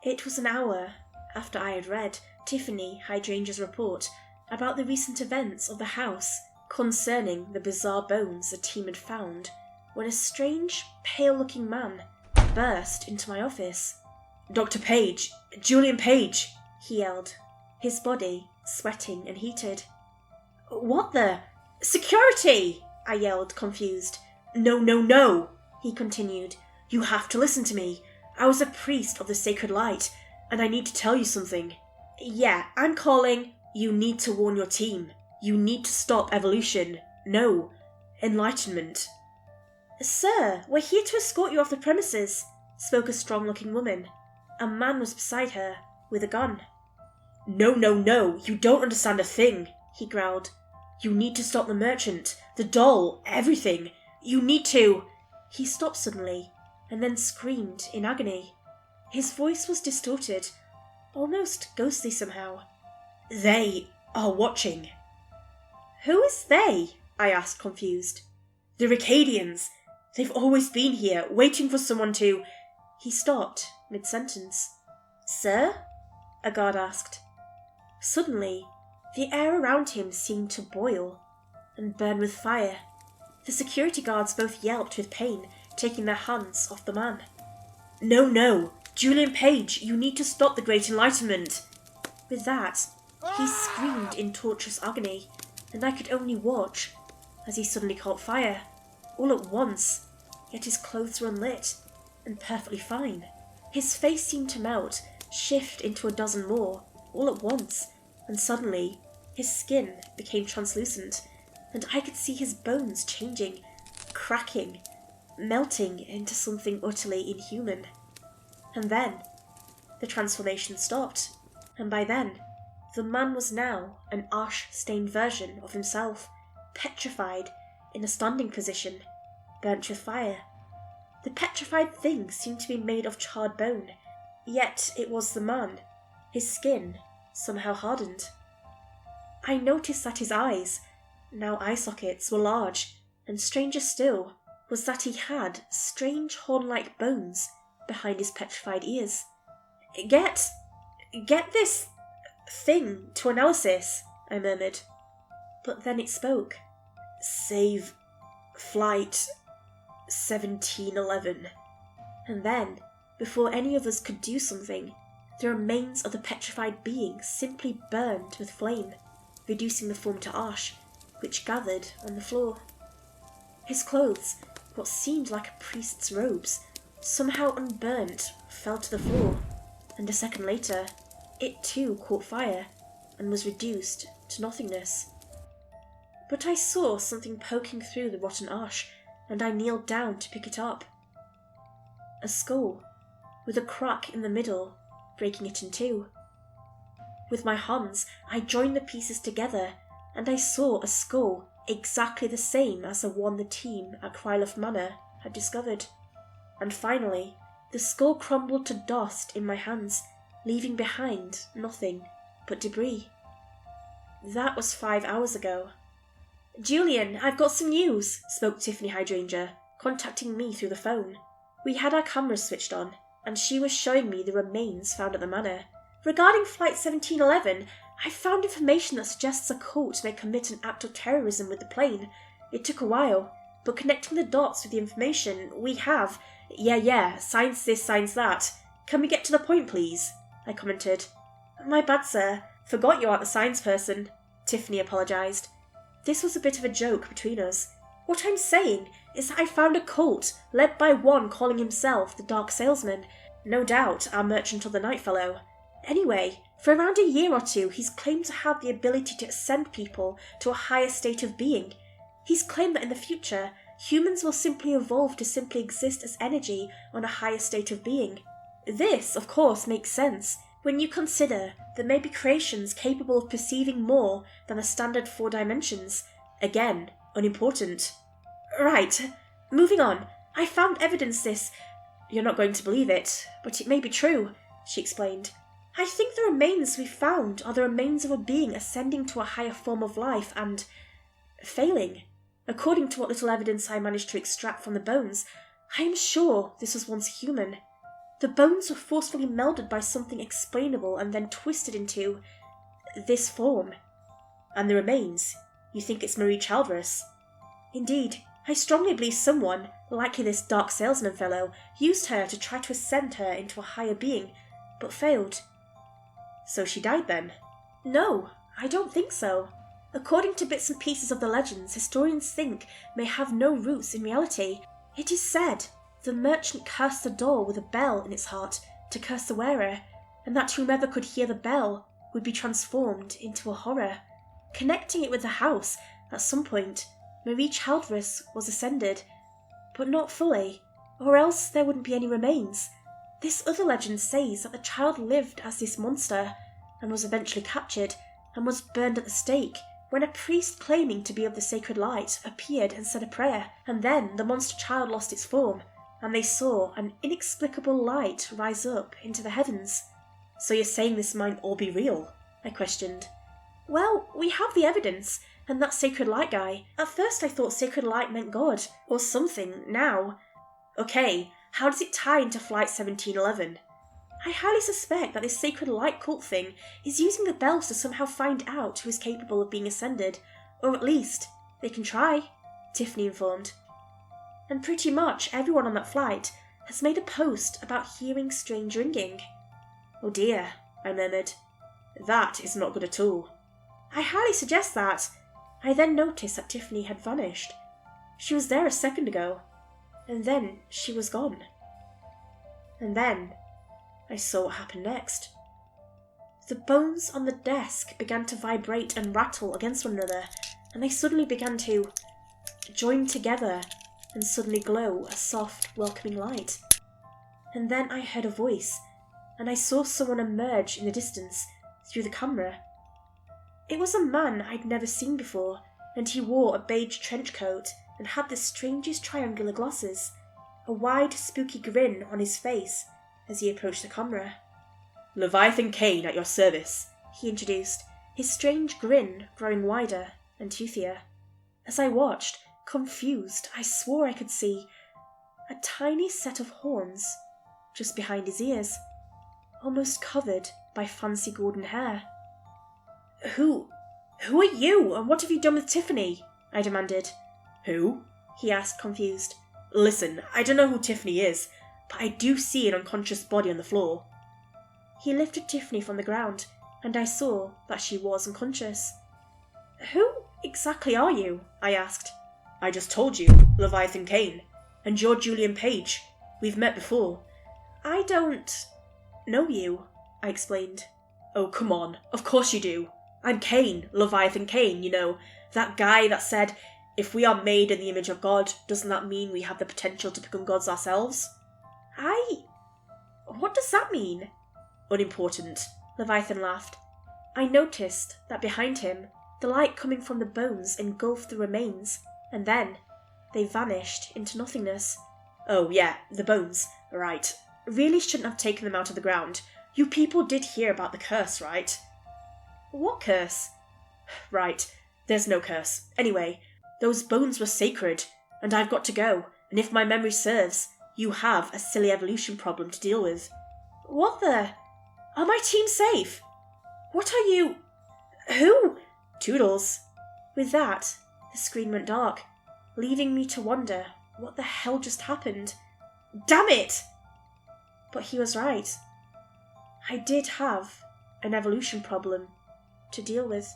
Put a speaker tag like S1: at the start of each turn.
S1: It was an hour after I had read Tiffany Hydrangea's report about the recent events of the house concerning the bizarre bones the team had found, when a strange, pale-looking man burst into my office. "Dr. Page! Julian Page!" he yelled, his body sweating and heated. "What the? Security!" I yelled, confused. No, he continued. "You have to listen to me. I was a priest of the sacred light, and I need to tell you something. Yeah, I'm calling. You need to warn your team. You need to stop evolution. No, enlightenment." "Sir, we're here to escort you off the premises," spoke a strong-looking woman. A man was beside her, with a gun. No, you don't understand a thing," he growled. "You need to stop the merchant, the doll, everything. You need to—" He stopped suddenly, and then screamed in agony. His voice was distorted, almost ghostly somehow. "They are watching." "Who is they?" I asked, confused. "The Ricadians. They've always been here, waiting for someone to—" He stopped mid-sentence. "Sir?" a guard asked. Suddenly, the air around him seemed to boil and burn with fire. The security guards both yelped with pain, taking their hands off the man. No, Julian Page, you need to stop the Great Enlightenment." With that, he screamed in torturous agony, and I could only watch as he suddenly caught fire, all at once, yet his clothes were unlit and perfectly fine. His face seemed to melt, shift into a dozen more, all at once, and suddenly his skin became translucent, and I could see his bones changing, cracking, melting into something utterly inhuman. And then the transformation stopped, and by then the man was now an ash-stained version of himself, petrified in a standing position, burnt with fire. The petrified thing seemed to be made of charred bone, yet it was the man, his skin somehow hardened. I noticed that his eyes, now eye sockets, were large, and stranger still was that he had strange horn-like bones behind his petrified ears. Get this thing to analysis," I murmured. But then it spoke. "Save Flight 1711. And then, before any of us could do something, the remains of the petrified being simply burned with flame, reducing the form to ash, which gathered on the floor. His clothes, what seemed like a priest's robes, somehow unburnt, fell to the floor, and a second later, it too caught fire and was reduced to nothingness. But I saw something poking through the rotten ash, and I kneeled down to pick it up. A skull, with a crack in the middle, breaking it in two. With my hands, I joined the pieces together, and I saw a skull exactly the same as the one the team at Kryloff Manor had discovered. And finally, the skull crumbled to dust in my hands, leaving behind nothing but debris. That was 5 hours ago. "Julian, I've got some news," spoke Tiffany Hydrangea, contacting me through the phone. We had our cameras switched on, and she was showing me the remains found at the manor. "Regarding Flight 1711, I found information that suggests a cult may commit an act of terrorism with the plane. It took a while, but connecting the dots with the information, we have— Yeah, science this, science that. Can we get to the point, please?" I commented. "My bad, sir. Forgot you aren't the science person," Tiffany apologised. This was a bit of a joke between us. "What I'm saying is that I found a cult led by one calling himself the Dark Salesman, no doubt our Merchant of the Night fellow. Anyway, for around a year or two he's claimed to have the ability to ascend people to a higher state of being. He's claimed that in the future, humans will simply evolve to simply exist as energy on a higher state of being. This, of course, makes sense when you consider there may be creations capable of perceiving more than the standard 4 dimensions. Again, unimportant. Right, moving on. I found evidence this— You're not going to believe it, but it may be true," she explained. "I think the remains we found are the remains of a being ascending to a higher form of life and— failing. According to what little evidence I managed to extract from the bones, I am sure this was once human. The bones were forcefully melded by something explainable and then twisted into this form. And the remains, you think it's Marie Childress? Indeed, I strongly believe someone, likely this dark salesman fellow, used her to try to ascend her into a higher being, but failed. So she died then? No, I don't think so. According to bits and pieces of the legends historians think may have no roots in reality, it is said the merchant cursed the door with a bell in its heart to curse the wearer, and that whomever could hear the bell would be transformed into a horror. Connecting it with the house, at some point, Marie Childress was ascended, but not fully, or else there wouldn't be any remains. This other legend says that the child lived as this monster, and was eventually captured, and was burned at the stake, when a priest claiming to be of the sacred light appeared and said a prayer, and then the monster child lost its form, and they saw an inexplicable light rise up into the heavens. So you're saying this might all be real? I questioned. Well, we have the evidence, and that sacred light guy. At first I thought sacred light meant God, or something, now. Okay, how does it tie into Flight 1711? I highly suspect that this sacred light cult thing is using the bells to somehow find out who is capable of being ascended, or at least, they can try, Tiffany informed. And pretty much everyone on that flight has made a post about hearing strange ringing. Oh dear, I murmured. That is not good at all. I highly suggest that. I then noticed that Tiffany had vanished. She was there a second ago, and then she was gone. And then I saw what happened next. The bones on the desk began to vibrate and rattle against one another, and they suddenly began to join together and suddenly glow a soft, welcoming light. And then I heard a voice, and I saw someone emerge in the distance through the camera. It was a man I'd never seen before, and he wore a beige trench coat and had the strangest triangular glasses, a wide, spooky grin on his face as he approached the camera. Leviathan Kane at your service, he introduced, his strange grin growing wider and toothier. As I watched, confused, I swore I could see a tiny set of horns just behind his ears, almost covered by fancy golden hair. Who are you, and what have you done with Tiffany? I demanded. Who? He asked, confused. Listen, I don't know who Tiffany is, but I do see an unconscious body on the floor. He lifted Tiffany from the ground, and I saw that she was unconscious. Who exactly are you? I asked. I just told you, Leviathan Kane, and you're Julian Page. We've met before. I don't know you, I explained. Oh, come on, of course you do. I'm Kane, Leviathan Kane, you know, that guy that said, if we are made in the image of God, doesn't that mean we have the potential to become gods ourselves? What does that mean? Unimportant, Leviathan laughed. I noticed that behind him, the light coming from the bones engulfed the remains, and then they vanished into nothingness. Oh yeah, the bones, right. Really shouldn't have taken them out of the ground. You people did hear about the curse, right? What curse? Right, there's no curse. Anyway, those bones were sacred, and I've got to go, and if my memory serves, you have a silly evolution problem to deal with. What the? Are my team safe? What are you? Who? Toodles. With that, the screen went dark, leaving me to wonder what the hell just happened. Damn it! But he was right. I did have an evolution problem to deal with.